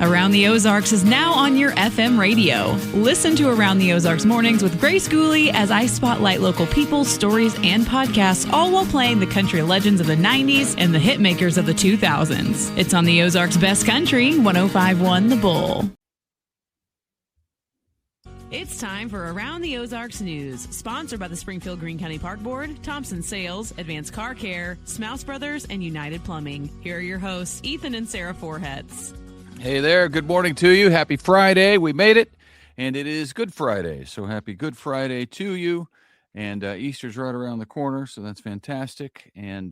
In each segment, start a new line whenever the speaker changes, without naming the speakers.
Around the Ozarks is now on your FM radio. Listen to Around the Ozarks mornings with Grace Gooley as I spotlight local people, stories, and podcasts, all while playing the country legends of the 90s and the hit makers of the 2000s. It's on the Ozarks' best country, 105.1 The Bull. It's time for Around the Ozarks News, sponsored by the Springfield Greene County Park Board, Thompson Sales, Advanced Car Care, Smouse Brothers, and United Plumbing. Here are your hosts, Ethan and Sarah Foreheads.
Hey there, good morning to you. Happy Friday. We made it, and it is Good Friday. So happy Good Friday to you. And Easter's right around the corner, so that's fantastic. And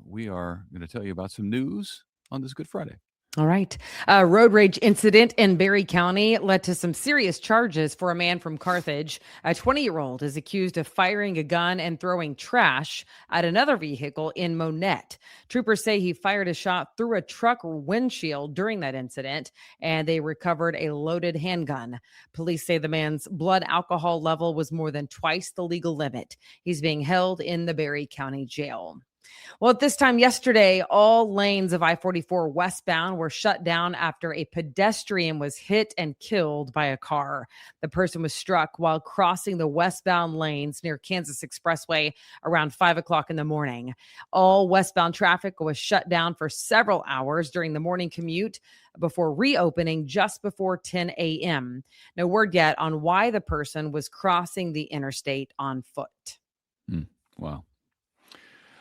we are going to tell you about some news on this Good Friday.
All right. A road rage incident in Barry County led to some serious charges for a man from Carthage. A 20-year-old is accused of firing a gun and throwing trash at another vehicle in Monette. Troopers say he fired a shot through a truck windshield during that incident, and they recovered a loaded handgun. Police say the man's blood alcohol level was more than twice the legal limit. He's being held in the Barry County Jail. Well, at this time yesterday, all lanes of I-44 westbound were shut down after a pedestrian was hit and killed by a car. The person was struck while crossing the westbound lanes near Kansas Expressway around 5 o'clock in the morning. All westbound traffic was shut down for several hours during the morning commute before reopening just before 10 a.m. No word yet on why the person was crossing the interstate on foot.
Wow.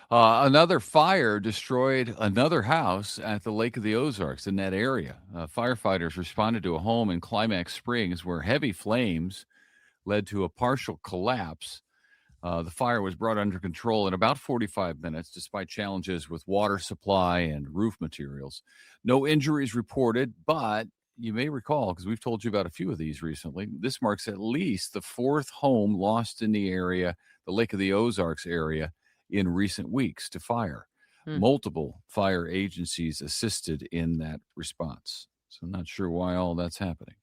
Another fire destroyed another house at the Lake of the Ozarks in that area. Firefighters responded to a home in Climax Springs where heavy flames led to a partial collapse. The fire was brought under control in about 45 minutes, despite challenges with water supply and roof materials. No injuries reported, but you may recall, because we've told you about a few of these recently, this marks at least the fourth home lost in the area, the Lake of the Ozarks area, in recent weeks to fire. Multiple fire agencies assisted in that response. So I'm not sure why all that's happening.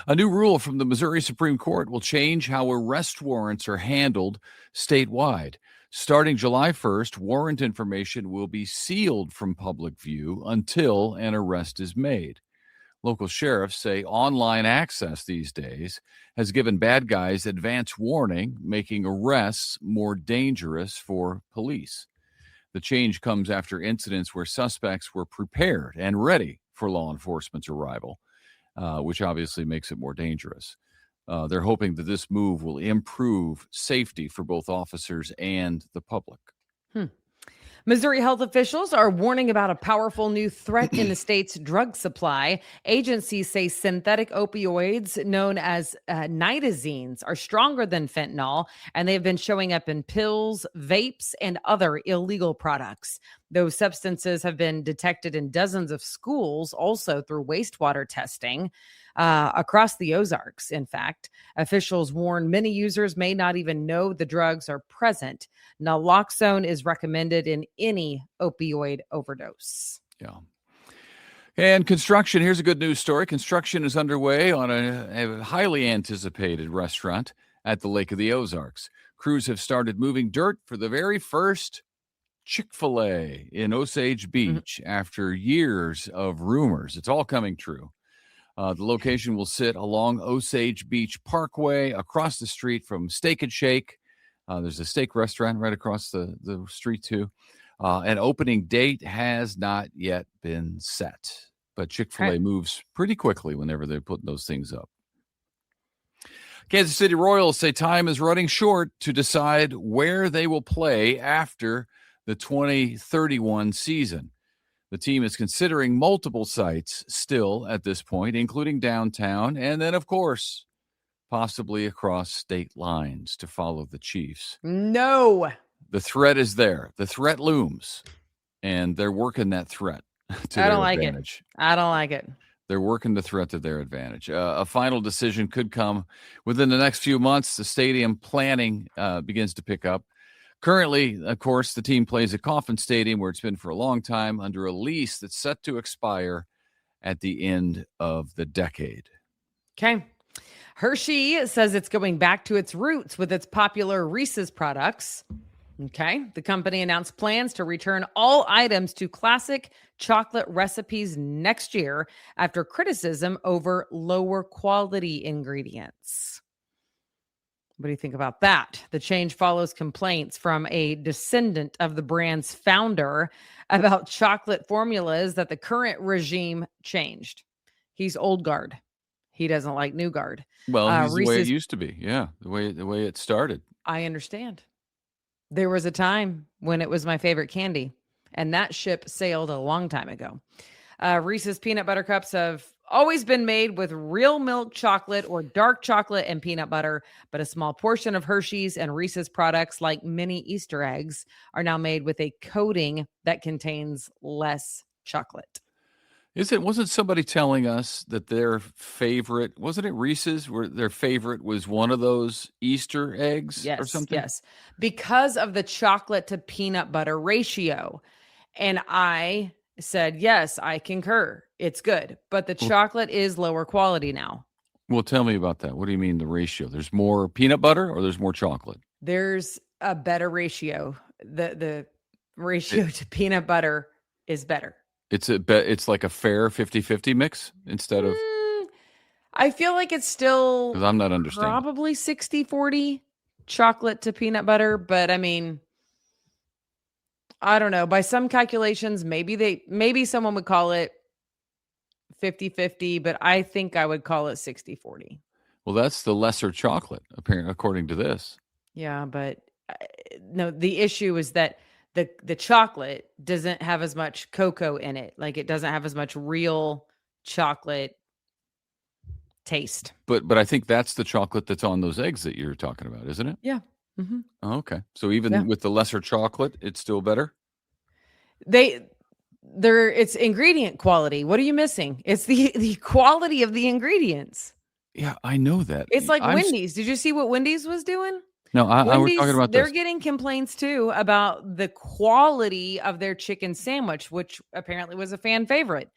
A new rule from the Missouri Supreme Court will change how arrest warrants are handled statewide. Starting July 1st, warrant information will be sealed from public view until an arrest is made. Local sheriffs say online access these days has given bad guys advance warning, making arrests more dangerous for police. The change comes after incidents where suspects were prepared and ready for law enforcement's arrival, which obviously makes it more dangerous. They're hoping that this move will improve safety for both officers and the public.
Missouri health officials are warning about a powerful new threat in the state's drug supply. Agencies say synthetic opioids known as nitazines are stronger than fentanyl, and they've been showing up in pills, vapes, and other illegal products. Those substances have been detected in dozens of schools, also through wastewater testing across the Ozarks. In fact, officials warn many users may not even know the drugs are present. Naloxone is recommended in any opioid overdose.
Yeah. And construction, here's a good news story. Construction is underway on a highly anticipated restaurant at the Lake of the Ozarks. Crews have started moving dirt for the very first Chick-fil-A in Osage Beach after years of rumors. It's all coming true. The location will sit along Osage Beach Parkway across the street from Steak and Shake. There's a steak restaurant right across the street, too. An opening date has not yet been set, but Chick-fil-A moves pretty quickly whenever they're putting those things up. Kansas City Royals say time is running short to decide where they will play after the 2031 season. The team is considering multiple sites still at this point, including downtown, and then, of course, possibly across state lines to follow the Chiefs.
No.
The threat is there. The threat looms, and they're working that threat to their advantage.
I don't like it.
They're working the threat to their advantage. A final decision could come within the next few months. The stadium planning begins to pick up. Currently, of course, the team plays at Coffin Stadium, where it's been for a long time, under a lease that's set to expire at the end of the decade.
Okay. Hershey says it's going back to its roots with its popular Reese's products. Okay. The company announced plans to return all items to classic chocolate recipes next year after criticism over lower quality ingredients. What do you think about that? The change follows complaints from a descendant of the brand's founder about chocolate formulas that the current regime changed. He's old guard. He doesn't like new guard.
Well, he's the way it
Reese's,
used to be. Yeah, the way it started.
I understand. There was a time when it was my favorite candy, and that ship sailed a long time ago. Reese's peanut butter cups have always been made with real milk chocolate or dark chocolate and peanut butter, but a small portion of Hershey's and Reese's products, like mini Easter eggs, are now made with a coating that contains less chocolate.
Wasn't somebody telling us that their favorite, wasn't it Reese's, where their favorite was one of those Easter eggs or something?
Yes. Because of the chocolate to peanut butter ratio. And I said, yes, I concur. It's good. But the chocolate is lower quality now.
Well, tell me about that. What do you mean the ratio? There's more peanut butter or there's more chocolate?
There's a better ratio. The ratio to peanut butter is better.
It's like a fair 50-50 mix instead of...
I feel like it's still...
'Cause I'm not understanding.
Probably 60-40 chocolate to peanut butter. But I mean, I don't know. By some calculations, maybe someone would call it 50-50, but I think I would call it 60-40.
Well, that's the lesser chocolate, apparently, according to this.
Yeah, but no, the issue is that the chocolate doesn't have as much cocoa in it. Like, it doesn't have as much real chocolate taste.
But I think that's the chocolate that's on those eggs that you're talking about, isn't it?
Yeah. Mm-hmm.
Oh, okay. So even with the lesser chocolate, it's still better?
It's ingredient quality. What are you missing? It's the quality of the ingredients.
Yeah, I know that.
It's like Wendy's. Did you see what Wendy's was doing?
No, I was talking about
they're
this.
getting complaints too about the quality of their chicken sandwich, which apparently was a fan favorite.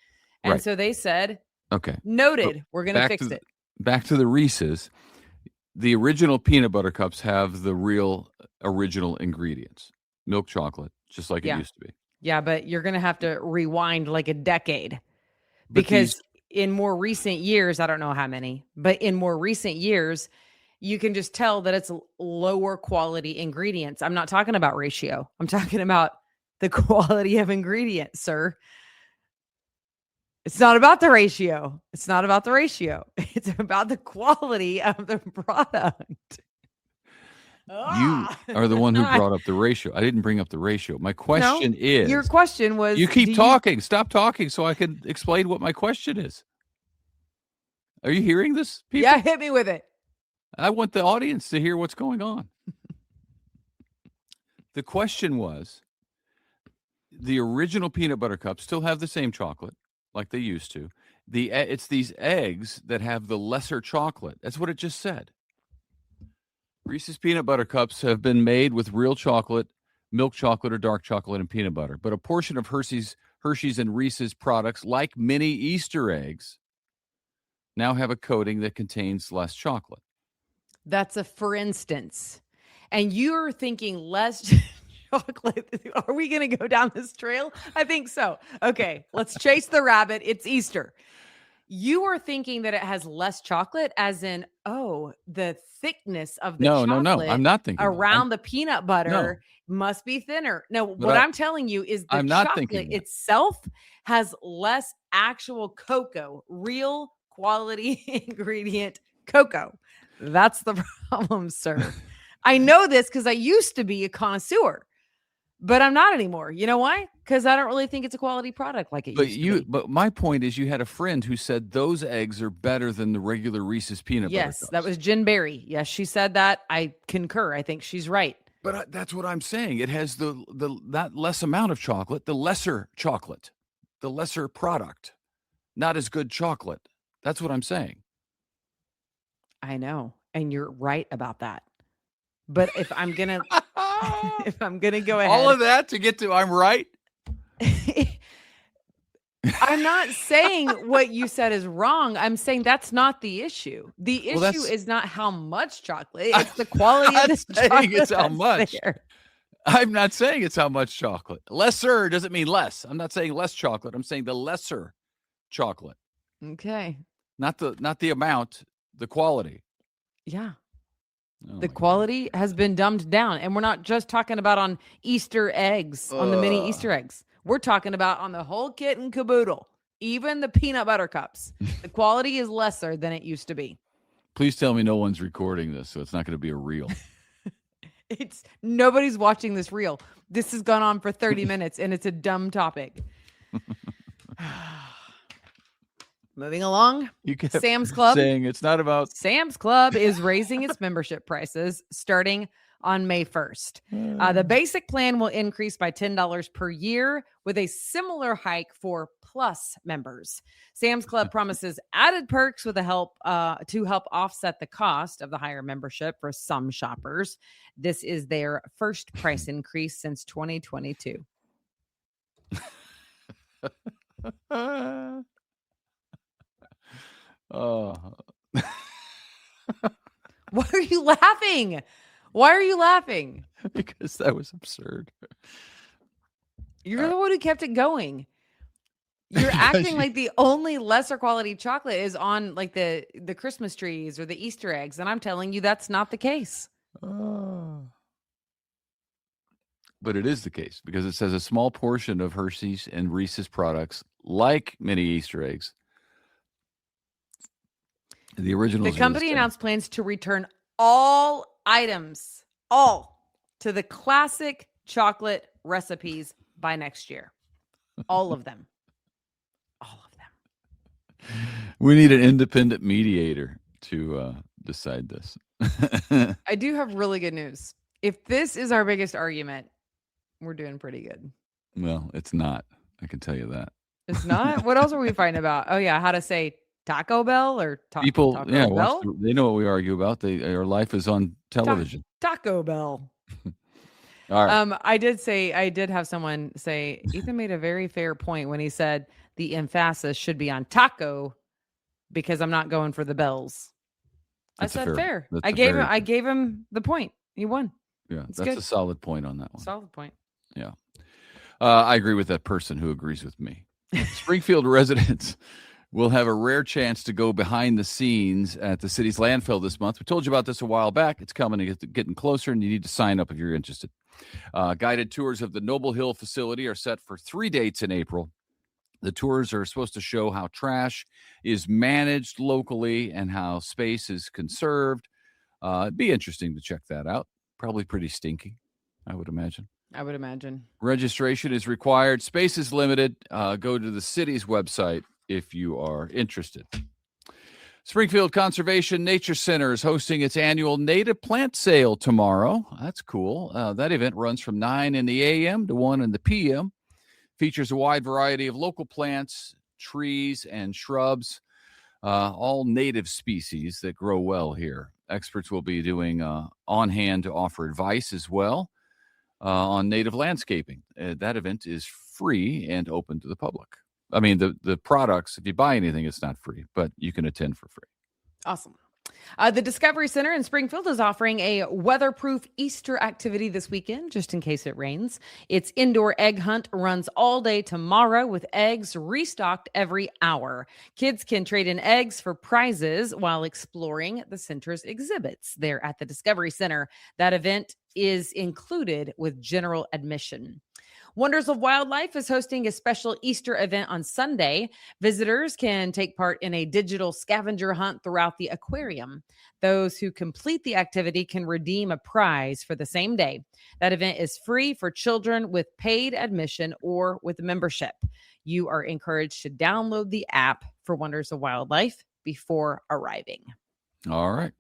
And so they said,
okay,
noted, we're going to fix it.
Back to the Reese's. The original peanut butter cups have the real original ingredients. Milk chocolate, just like it used to be.
Yeah, but you're going to have to rewind like a decade. Because in more recent years, I don't know how many, but in more recent years, you can just tell that it's lower quality ingredients. I'm not talking about ratio. I'm talking about the quality of ingredients, sir. It's not about the ratio. It's not about the ratio. It's about the quality of the product.
You are the one who brought up the ratio. I didn't bring up the ratio. My question is...
Your question was...
You keep talking. Stop talking so I can explain what my question is. Are you hearing this, people?
Yeah, hit me with it.
I want the audience to hear what's going on. The question was, the original peanut butter cups still have the same chocolate like they used to. It's these eggs that have the lesser chocolate. That's what it just said. Reese's peanut butter cups have been made with real chocolate, milk chocolate, or dark chocolate and peanut butter. But a portion of Hershey's and Reese's products, like mini Easter eggs, now have a coating that contains less chocolate.
That's a for instance. And you're thinking less chocolate. Are we going to go down this trail? I think so. Okay, let's chase the rabbit. It's Easter. You are thinking that it has less chocolate, as in, the thickness of the chocolate.
No. I'm not thinking
around the peanut butter must be thinner. No, what I'm telling you is the chocolate itself has less actual cocoa, real quality ingredient cocoa. That's the problem, sir. I know this because I used to be a connoisseur, but I'm not anymore. You know why? Because I don't really think it's a quality product like it used to be.
But my point is, you had a friend who said those eggs are better than the regular Reese's peanut butter cups.
Yes, that was Jen Berry. Yes, she said that. I concur. I think she's right.
But that's what I'm saying. It has that less amount of chocolate, the lesser product, not as good chocolate. That's what I'm saying.
I know. And you're right about that. But if I'm going to go ahead.
All of that to get to I'm right?
I'm not saying what you said is wrong. I'm saying that's not the issue. The issue is not how much chocolate. It's the quality of the chocolate.
It's how much.
There.
I'm not saying it's how much chocolate. Lesser doesn't mean less. I'm not saying less chocolate. I'm saying the lesser chocolate.
Okay.
Not the amount, the quality.
Yeah.
Oh
The
my
quality has been dumbed down. And we're not just talking about on Easter eggs, on the mini Easter eggs. We're talking about on the whole kit and caboodle, even the peanut butter cups. The quality is lesser than it used to be.
Please tell me no one's recording this, so it's not going to be a reel.
Nobody's watching this reel. This has gone on for 30 minutes and it's a dumb topic. Moving along.
You kept
Sam's Club
saying it's not about
Sam's Club is raising its membership prices starting on May 1st. The basic plan will increase by $10 per year with a similar hike for Plus members. Sam's Club promises added perks with to help offset the cost of the higher membership for some shoppers. This is their first price increase since 2022. Why are you laughing? Why are you laughing?
Because that was absurd.
You're the one who kept it going. You're acting like the only lesser quality chocolate is on like the Christmas trees or the Easter eggs. And I'm telling you that's not the case.
But it is the case because it says a small portion of Hershey's and Reese's products, like mini Easter eggs, the originals.
The company announced plans to return all items, to the classic chocolate recipes by next year. All of them. All of them.
We need an independent mediator to decide this.
I do have really good news. If this is our biggest argument, we're doing pretty good.
Well, it's not. I can tell you that.
It's not? What else are we fighting about? Oh, yeah. How to say Taco Bell or
people?
Taco
Yeah,
Bell?
they know what we argue about. Our life is on television.
Taco Bell.
All right.
I did have someone say Ethan made a very fair point when he said the emphasis should be on taco because I'm not going for the bells. I said fair. I gave him the point. He won.
Yeah, that's a solid point on that one.
Solid point.
Yeah. I agree with that person who agrees with me. Springfield residents will have a rare chance to go behind the scenes at the city's landfill this month. We told you about this a while back. It's coming, it's getting closer, and you need to sign up if you're interested. Guided tours of the Noble Hill facility are set for 3 dates in April. The tours are supposed to show how trash is managed locally and how space is conserved. It'd be interesting to check that out. Probably pretty stinky, I would imagine. Registration is required. Space is limited. Go to the city's website if you are interested. Springfield Conservation Nature Center is hosting its annual native plant sale tomorrow. That's cool. That event runs from 9 in the a.m. to 1 in the p.m. Features a wide variety of local plants, trees, and shrubs, all native species that grow well here. Experts will be doing on hand to offer advice as well on native landscaping. That event is free and open to the public. I mean, the products, if you buy anything, it's not free, but you can attend for free.
Awesome. The Discovery Center in Springfield is offering a weatherproof Easter activity this weekend, just in case it rains. Its indoor egg hunt runs all day tomorrow with eggs restocked every hour. Kids can trade in eggs for prizes while exploring the center's exhibits there at the Discovery Center. That event is included with general admission. Wonders of Wildlife is hosting a special Easter event on Sunday. Visitors can take part in a digital scavenger hunt throughout the aquarium. Those who complete the activity can redeem a prize for the same day. That event is free for children with paid admission or with membership. You are encouraged to download the app for Wonders of Wildlife before arriving.
All right.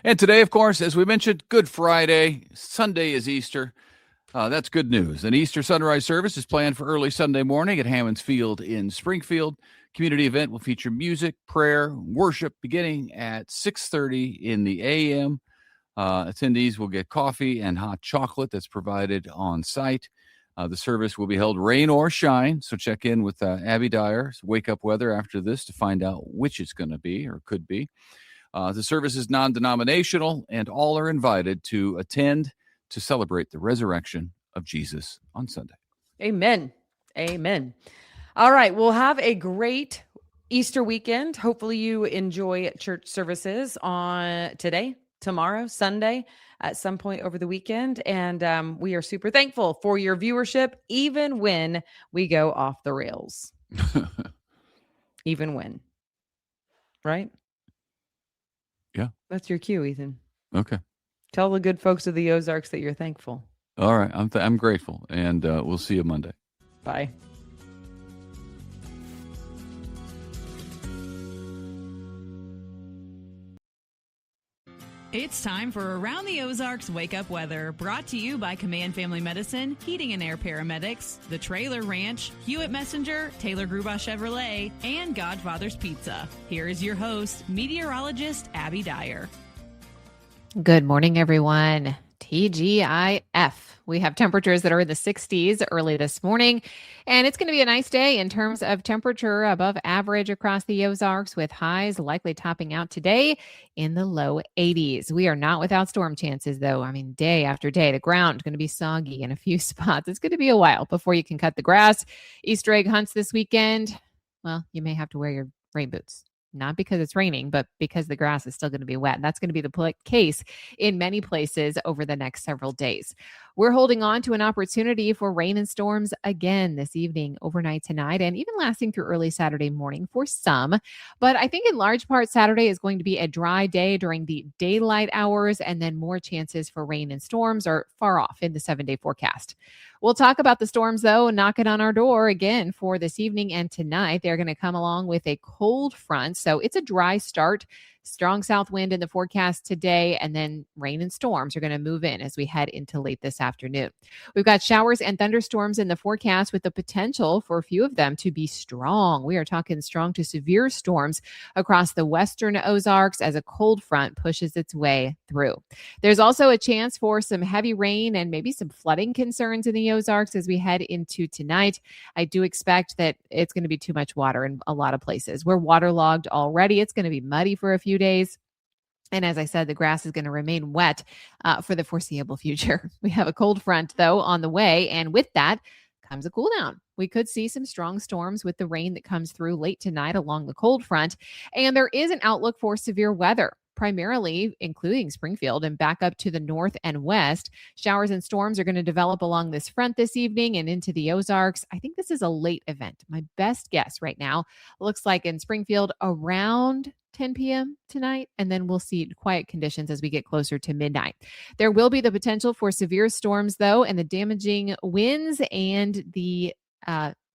And today, of course, as we mentioned, Good Friday. Sunday is Easter. That's good news. An Easter sunrise service is planned for early Sunday morning at Hammonds Field in Springfield. Community event will feature music, prayer, worship beginning at 6:30 in the a.m. Attendees will get coffee and hot chocolate that's provided on site. The service will be held rain or shine, so check in with Abby Dyer's Wake Up Weather after this to find out which it's going to be or could be. The service is non-denominational, and all are invited to attend to celebrate the resurrection of Jesus on Sunday.
Amen. Amen. All right. We'll have a great Easter weekend. Hopefully you enjoy church services on today, tomorrow, Sunday, at some point over the weekend. And we are super thankful for your viewership, even when we go off the rails. Even when. Right?
Yeah.
That's your cue, Ethan.
Okay.
Tell the good folks of the Ozarks that you're thankful.
All right. I'm grateful. And we'll see you Monday.
Bye.
It's time for Around the Ozarks Wake Up Weather, brought to you by Command Family Medicine, Heating and Air Paramedics, The Trailer Ranch, Hewitt Messenger, Taylor Grubaugh Chevrolet, and Godfather's Pizza. Here is your host, meteorologist Abby Dyer.
Good morning, everyone. TGIF. We have temperatures that are in the 60s early this morning, and it's going to be a nice day in terms of temperature above average across the Ozarks, with highs likely topping out today in the low 80s. We are not without storm chances, though. I mean, day after day, the ground is going to be soggy in a few spots. It's going to be a while before you can cut the grass. Easter egg hunts this weekend. Well, you may have to wear your rain boots. Not because it's raining, but because the grass is still going to be wet. That's going to be the case in many places over the next several days. We're holding on to an opportunity for rain and storms again this evening, overnight tonight, and even lasting through early Saturday morning for some. But I think in large part, Saturday is going to be a dry day during the daylight hours, and then more chances for rain and storms are far off in the 7-day forecast. We'll talk about the storms, though, knocking on our door again for this evening and tonight. They're going to come along with a cold front, so it's a dry start. Strong south wind in the forecast today, and then rain and storms are going to move in as we head into late this afternoon. We've got showers and thunderstorms in the forecast with the potential for a few of them to be strong. We are talking strong to severe storms across the western Ozarks as a cold front pushes its way through. There's also a chance for some heavy rain and maybe some flooding concerns in the Ozarks as we head into tonight. I do expect that it's going to be too much water in a lot of places. We're waterlogged already. It's going to be muddy for a few days. And as I said, the grass is going to remain wet for the foreseeable future. We have a cold front, though, on the way. And with that comes a cool down. We could see some strong storms with the rain that comes through late tonight along the cold front. And there is an outlook for severe weather, primarily including Springfield and back up to the north and west. Showers and storms are going to develop along this front this evening and into the Ozarks. I think this is a late event. My best guess right now looks like in Springfield around 10 p.m. tonight, and then we'll see quiet conditions as we get closer to midnight. There will be the potential for severe storms, though, and the damaging winds and the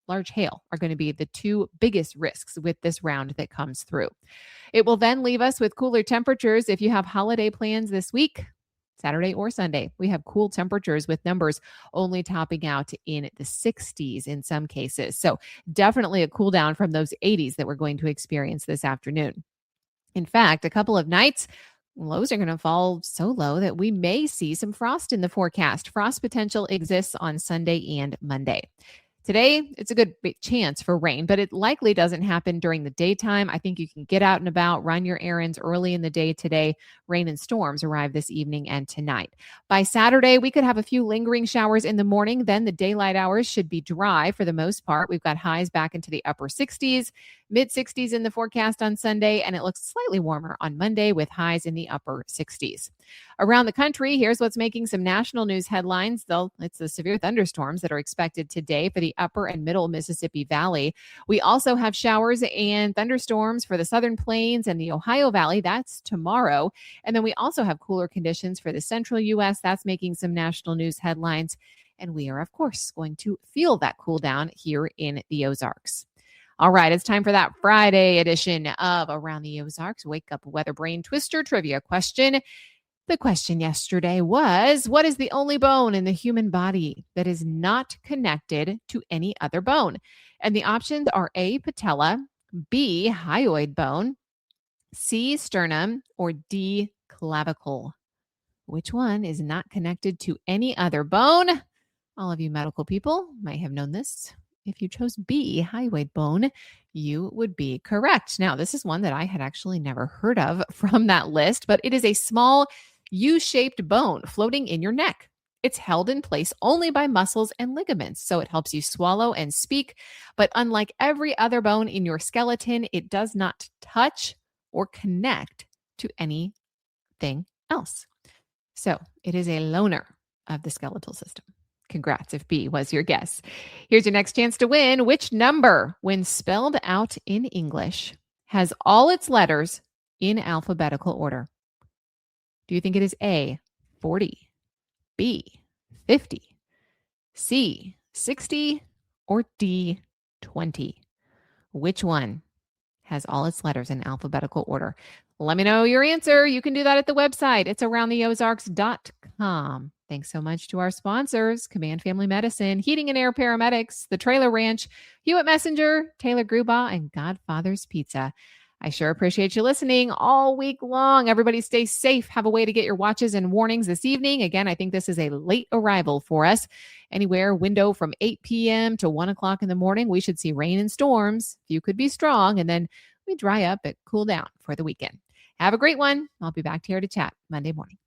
large hail are going to be the two biggest risks with this round that comes through. It will then leave us with cooler temperatures if you have holiday plans this week, Saturday or Sunday. We have cool temperatures with numbers only topping out in the 60s in some cases. So definitely a cool down from those 80s that we're going to experience this afternoon. In fact, a couple of nights, lows are going to fall so low that we may see some frost in the forecast. Frost potential exists on Sunday and Monday. Today, it's a good chance for rain, but it likely doesn't happen during the daytime. I think you can get out and about, run your errands early in the day today. Rain and storms arrive this evening and tonight. By Saturday, we could have a few lingering showers in the morning. Then the daylight hours should be dry for the most part. We've got highs back into the upper 60s, mid 60s in the forecast on Sunday, and it looks slightly warmer on Monday with highs in the upper 60s. Around the country, here's what's making some national news headlines, though it's the severe thunderstorms that are expected today for the upper and middle Mississippi Valley. We also have showers and thunderstorms for the Southern Plains and the Ohio Valley. That's tomorrow. And then we also have cooler conditions for the central U.S. That's making some national news headlines. And we are, of course, going to feel that cool down here in the Ozarks. All right, it's time for that Friday edition of Around the Ozarks Wake Up Weather Brain Twister Trivia question. The question yesterday was, what is the only bone in the human body that is not connected to any other bone? And the options are A, patella, B, hyoid bone, C, sternum, or D, clavicle. Which one is not connected to any other bone? All of you medical people might have known this. If you chose B, hyoid bone, you would be correct. Now, this is one that I had actually never heard of from that list, but it is a small U-shaped bone floating in your neck. It's held in place only by muscles and ligaments, so it helps you swallow and speak. But unlike every other bone in your skeleton, it does not touch or connect to anything else. So it is a loner of the skeletal system. Congrats if B was your guess. Here's your next chance to win. Which number, when spelled out in English, has all its letters in alphabetical order? Do you think it is A, 40, B, 50, C, 60, or D, 20? Which one has all its letters in alphabetical order? Let me know your answer. You can do that at the website. It's aroundtheozarks.com. Thanks so much to our sponsors, Command Family Medicine, Heating and Air Paramedics, The Trailer Ranch, Hewitt Messenger, Taylor Grubaugh, and Godfather's Pizza. I sure appreciate you listening all week long. Everybody stay safe. Have a way to get your watches and warnings this evening. Again, I think this is a late arrival for us. Anywhere window from 8 p.m. to 1 o'clock in the morning, we should see rain and storms. Few could be strong, and then we dry up and cool down for the weekend. Have a great one. I'll be back here to chat Monday morning.